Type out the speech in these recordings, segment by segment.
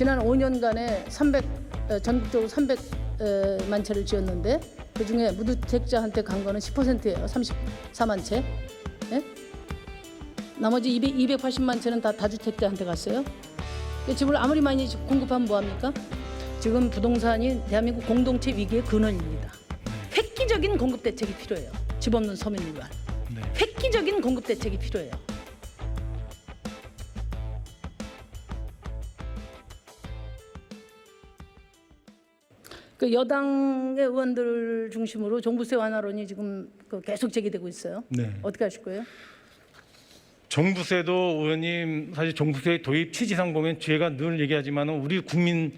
지난 5년간에 전국적으로 300만 채를 지었는데 그중에 무주택자한테 간 거는 10%예요. 34만 채. 예? 나머지 280만 채는 다 다주택자한테 갔어요. 집을 아무리 많이 공급하면 뭐합니까? 지금 부동산이 대한민국 공동체 위기의 근원입니다. 획기적인 공급 대책이 필요해요. 집 없는 서민을 위한. 획기적인 공급 대책이 필요해요. 그 여당의 의원들 중심으로 종부세 완화론이 지금 계속 제기되고 있어요. 네. 어떻게 하실 거예요? 종부세도 의원님 사실 종부세 도입 취지상 보면 제가 늘 얘기하지만 우리 국민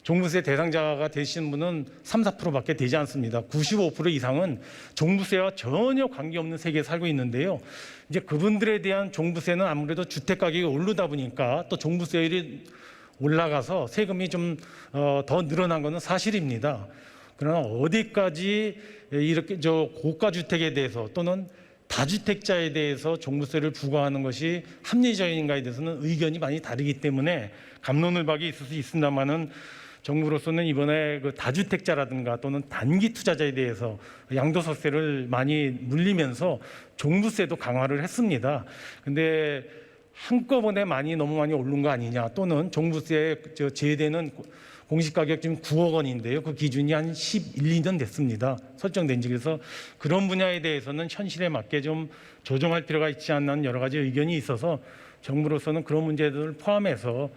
종부세 대상자가 되시는 분은 3, 4%밖에 되지 않습니다. 95% 이상은 종부세와 전혀 관계없는 세계에 살고 있는데요. 이제 그분들에 대한 종부세는 아무래도 주택 가격이 오르다 보니까 또 종부세율이 올라가서 세금이 좀 더 늘어난 것은 사실입니다. 그러나 어디까지 이렇게 고가 주택에 대해서 또는 다주택자에 대해서 종부세를 부과하는 것이 합리적인가에 대해서는 의견이 많이 다르기 때문에 갑론을박이 있을 수 있습니다만은 정부로서는 이번에 그 다주택자라든가 또는 단기 투자자에 대해서 양도소득세를 많이 물리면서 종부세도 강화를 했습니다. 근데 한꺼번에 너무 많이 오른 거 아니냐, 또는 종부세에 제외되는 공시가격 지금 9억 원인데요. 그 기준이 한 11, 2년 됐습니다. 설정된 지. 그래서 그런 분야에 대해서는 현실에 맞게 좀 조정할 필요가 있지 않나 여러 가지 의견이 있어서 정부로서는 그런 문제들을 포함해서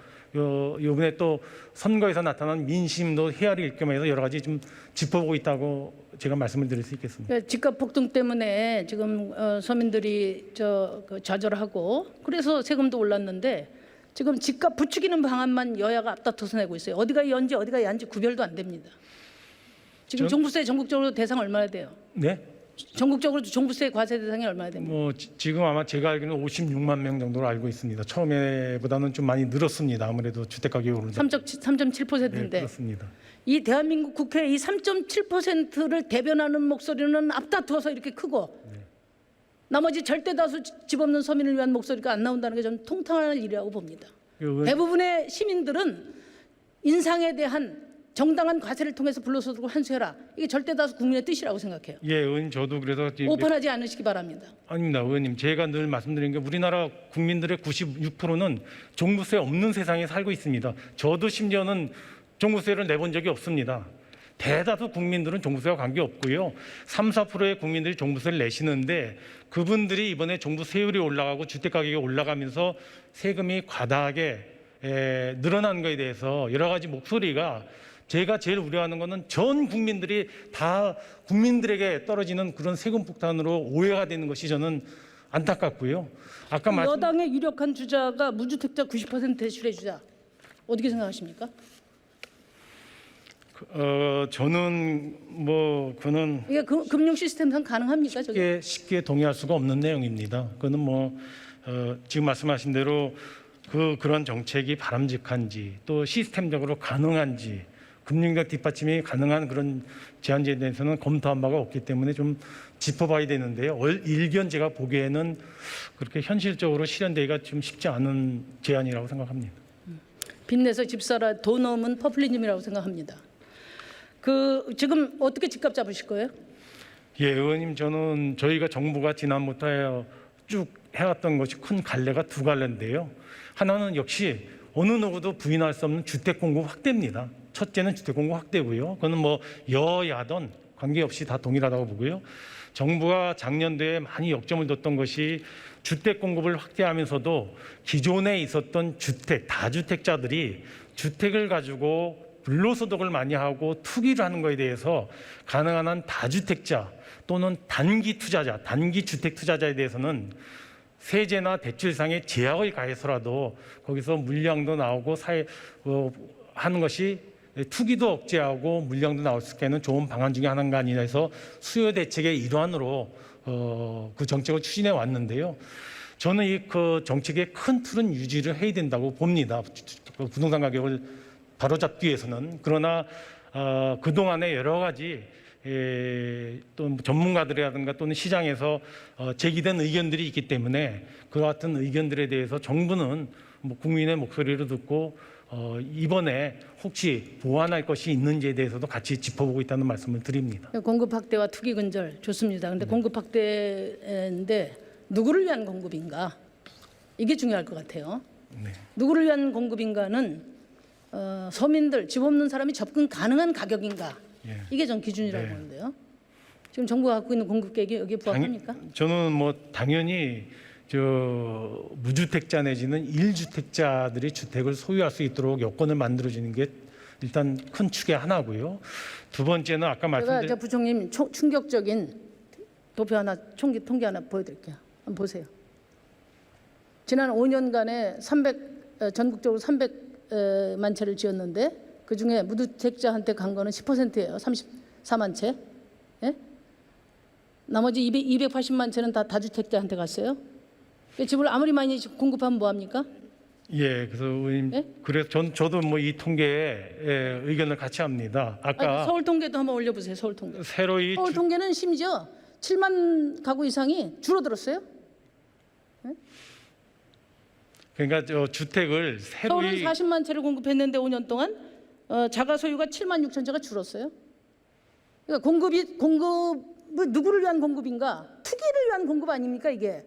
이번에 또 선거에서 나타난 민심도 헤아릴 겸해서 여러 가지 좀 짚어보고 있다고 제가 말씀을 드릴 수 있겠습니다. 집값 폭등 때문에 지금 서민들이 좌절하고 그래서 세금도 올랐는데 지금 집값 부추기는 방안만 여야가 앞다퉈서 내고 있어요. 어디가 연지 어디가 야인지 구별도 안 됩니다. 지금 종부세 전국적으로 대상 얼마나 돼요? 네? 전국적으로 종부세 과세 대상이 얼마나 됩니까? 지금 아마 제가 알기로는 56만 명 정도로 알고 있습니다. 처음에보다는 좀 많이 늘었습니다. 아무래도 주택 가격이 오르다. 3.7%인데. 네, 그렇습니다. 이 대한민국 국회 이 3.7%를 대변하는 목소리는 앞다투어서 이렇게 크고 나머지 절대 다수 집 없는 서민을 위한 목소리가 안 나온다는 게 저는 통탄할 일이라고 봅니다. 대부분의 시민들은 인상에 대한 정당한 과세를 통해서 불로소득을 환수해라. 이게 절대 다수 국민의 뜻이라고 생각해요. 예, 의원님 저도 그래서 오판하지 않으시기 바랍니다. 아닙니다, 의원님. 제가 늘 말씀드린 게 우리나라 국민들의 96%는 종부세 없는 세상에 살고 있습니다. 저도 심지어는 종부세를 내본 적이 없습니다. 대다수 국민들은 종부세와 관계없고요. 3, 4%의 국민들이 종부세를 내시는데 그분들이 이번에 종부세율이 올라가고 주택가격이 올라가면서 세금이 과다하게 늘어난 것에 대해서 여러 가지 목소리가, 제가 제일 우려하는 것은 전 국민들이 다 국민들에게 떨어지는 그런 세금 폭탄으로 오해가 되는 것이 저는 안타깝고요. 아까 여당의 유력한 주자가 무주택자 90% 대출해 주자. 어떻게 생각하십니까? 저는 그는 이게 금융 시스템상 가능합니까? 쉽게 동의할 수가 없는 내용입니다. 그거는 지금 말씀하신 대로 그런 정책이 바람직한지 또 시스템적으로 가능한지 금융적 뒷받침이 가능한 그런 제한제에 대해서는 검토한 바가 없기 때문에 좀 짚어봐야 되는데요. 일견 제가 보기에는 그렇게 현실적으로 실현되기가 좀 쉽지 않은 제안이라고 생각합니다. 빚내서 집 사라, 돈 없으면 퍼플리즘이라고 생각합니다. 지금 어떻게 집값 잡으실 거예요? 예, 의원님, 저희가 정부가 지난부터 쭉 해왔던 것이 큰 갈래가 두 갈래인데요. 하나는 역시 어느 누구도 부인할 수 없는 주택 공급 확대입니다. 첫째는 주택 공급 확대고요. 그거는 여야든 관계없이 다 동일하다고 보고요. 정부가 작년도에 많이 역점을 뒀던 것이 주택 공급을 확대하면서도 기존에 있었던 다주택자들이 주택을 가지고 불로소득을 많이 하고 투기를 하는 것에 대해서 가능한 한 다주택자 또는 단기 투자자, 단기 주택 투자자에 대해서는 세제나 대출상의 제약을 가해서라도 거기서 물량도 나오고 하는 것이 투기도 억제하고 물량도 나올 수 있는 좋은 방안 중에 하나가 아니라 해서 수요 대책의 일환으로 그 정책을 추진해 왔는데요. 저는 그 정책의 큰 틀은 유지를 해야 된다고 봅니다. 부동산 가격을 바로잡기 위해서는. 그러나 그동안에 여러 가지 또 전문가들이라든가 또는 시장에서 제기된 의견들이 있기 때문에 그와 같은 의견들에 대해서 정부는 뭐 국민의 목소리를 듣고 이번에 혹시 보완할 것이 있는지에 대해서도 같이 짚어보고 있다는 말씀을 드립니다. 공급 확대와 투기 근절 좋습니다. 그런데 공급 확대인데 누구를 위한 공급인가? 이게 중요할 것 같아요. 네. 누구를 위한 공급인가는 서민들, 집 없는 사람이 접근 가능한 가격인가? 예. 이게 전 기준이라고 네. 보는데요. 지금 정부가 갖고 있는 공급 계획이 여기에 부합합니까? 저는 뭐 당연히 무주택자 내지는 1주택자들이 주택을 소유할 수 있도록 여건을 만들어주는 게 일단 큰 축의 하나고요. 두 번째는 아까 제가 말씀드린 부총님 충격적인 도표 하나 통계 하나 보여드릴게요. 한번 보세요. 지난 5년간에 전국적으로 300만 채를 지었는데 그 중에 무주택자한테 간 거는 10%예요. 34만 채. 예? 나머지 280만 채는 다 다주택자한테 갔어요. 집을 아무리 많이 공급하면 뭐 합니까? 예, 그래서 의원님, 예? 그래서 저도 뭐 이 통계에 의견을 같이 합니다. 아까 서울 통계도 한번 올려보세요. 서울 통계. 새로이 서울 통계는 심지어 7만 가구 이상이 줄어들었어요. 그러니까 주택을 서울은 새로이 40만 채를 공급했는데 5년 동안 자가 소유가 7만 6천 채가 줄었어요. 그러니까 공급은 누구를 위한 공급인가? 투기를 위한 공급 아닙니까 이게?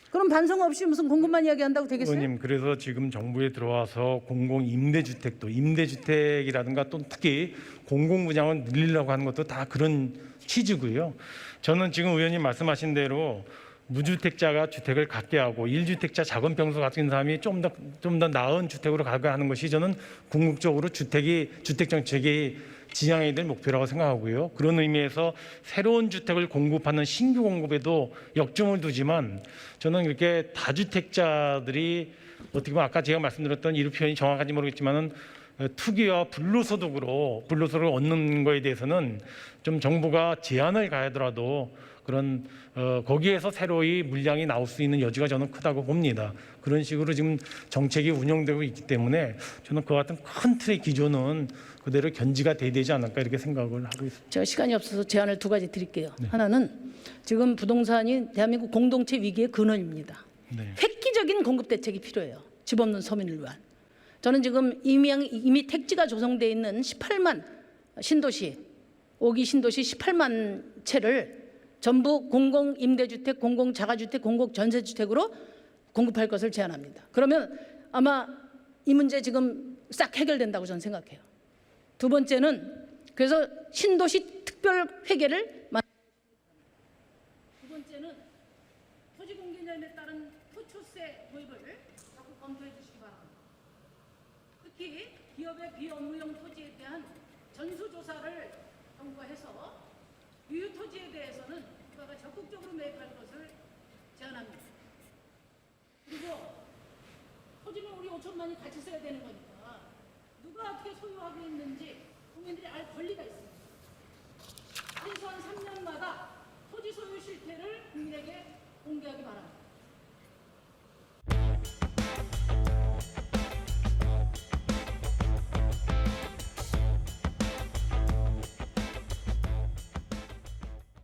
그럼 반성 없이 무슨 공급만 이야기한다고 되겠어요? 의원님, 그래서 지금 정부에 들어와서 공공 임대주택도 임대주택이라든가 또 특히 공공 분양을 늘리려고 하는 것도 다 그런 취지고요. 저는 지금 의원님 말씀하신 대로 무주택자가 주택을 갖게 하고 1주택자 작은 평수 가진 사람이 좀 더 나은 주택으로 가게 하는 것이 저는 궁극적으로 주택 정책이 지향해야 될 목표라고 생각하고요. 그런 의미에서 새로운 주택을 공급하는 신규 공급에도 역점을 두지만 저는 이렇게 다주택자들이 어떻게 보면 아까 제가 말씀드렸던 이 표현이 정확한지 모르겠지만은 투기와 불로소를 얻는 거에 대해서는 좀 정부가 제한을 가하더라도 그런 거기에서 새로이 물량이 나올 수 있는 여지가 저는 크다고 봅니다. 그런 식으로 지금 정책이 운영되고 있기 때문에 저는 그 같은 큰 틀의 기조는 그대로 견지가 돼야 되지 않을까 이렇게 생각을 하고 있습니다. 제가 시간이 없어서 제안을 두 가지 드릴게요. 하나는 지금 부동산이 대한민국 공동체 위기의 근원입니다. 네. 획기적인 공급 대책이 필요해요. 집 없는 서민을 위한. 저는 지금 이미 택지가 조성돼 있는 18만 신도시, 5기 신도시 18만 채를 전부 공공 임대주택, 공공 자가주택, 공공 전세주택으로 공급할 것을 제안합니다. 그러면 아마 이 문제 지금 싹 해결된다고 저는 생각해요. 두 번째는 그래서 신도시 특별 회계를 두 번째는 토지공개념에 따른 토초세 도입을 적극 검토해 주시기 바랍니다. 특히 기업의 비업무용 토지에 대한 전수조사를 정부가 해서 유휴 토지에 대해서는 국가가 적극적으로 매입할 것을 제안합니다. 그리고 토지는 우리 5천만이 같이 써야 되는 거니까